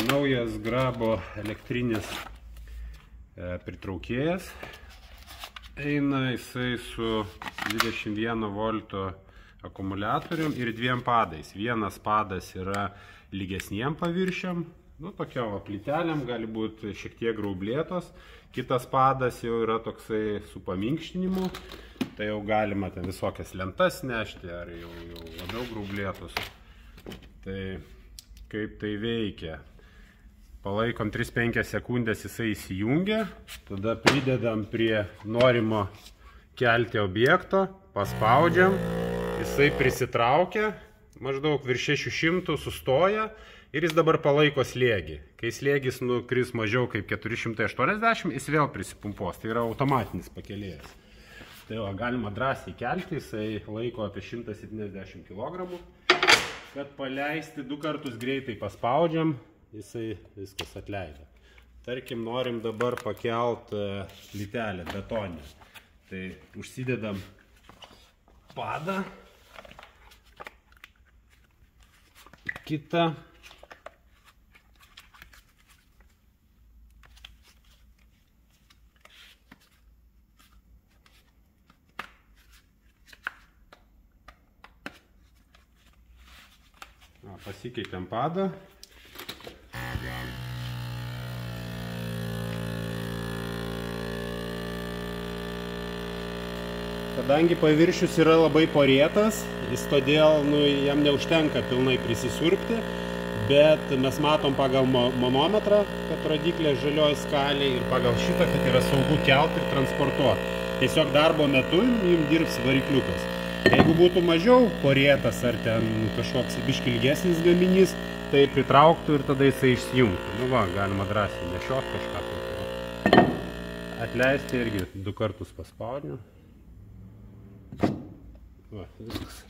Naujas Grabo elektrinis pritraukėjas. Eina jisai su 21 volto akumuliatorium ir 2 padais. Vienas padas yra lygesniem paviršiam, tokiam plytelėm, gali būti šiek tiek graublėtos. Kitas padas jau yra toksai su paminkštinimu, tai jau galima ten visokias lentas nešti ar jau labiau graublėtos. Tai kaip tai veikia? Palaikom 3-5 sekundės, jisai įsijungia, tada pridedam prie norimo kelti objekto, paspaudžiam, jisai prisitraukia, maždaug virš 600 sustoja ir jis dabar palaiko slėgį. Kai slėgis nukris mažiau kaip 480, jis vėl prisipumpuos, tai yra automatinis pakėlėjas. Tai va, galima drąsiai kelti, jisai laiko apie 170 kg. Kad paleisti 2 kartus greitai paspaudžiam, jisai viskas atleido. Tarkim, norim dabar pakelt plytelę betonę. Tai užsidedam padą, kitą. Pasikeitėm padą. Kadangi paviršius yra labai porėtas, jis todėl jam neužtenka pilnai prisisiurbti, bet mes matom pagal manometrą, kad rodiklė žalioj skalėj ir pagal šitą, kad yra saugu kelti ir transportuoti. Tiesiog darbo metu jums dirbs varikliukas. Jeigu būtų mažiau porėtas ar ten kažkoks biškį ilgesnis gaminys, tai pritrauktų ir tada jisai išsijungtų. Va, galima drąsiai nešiot kažką. Atleisti irgi 2 kartus paspaudžiu. Va, viskas.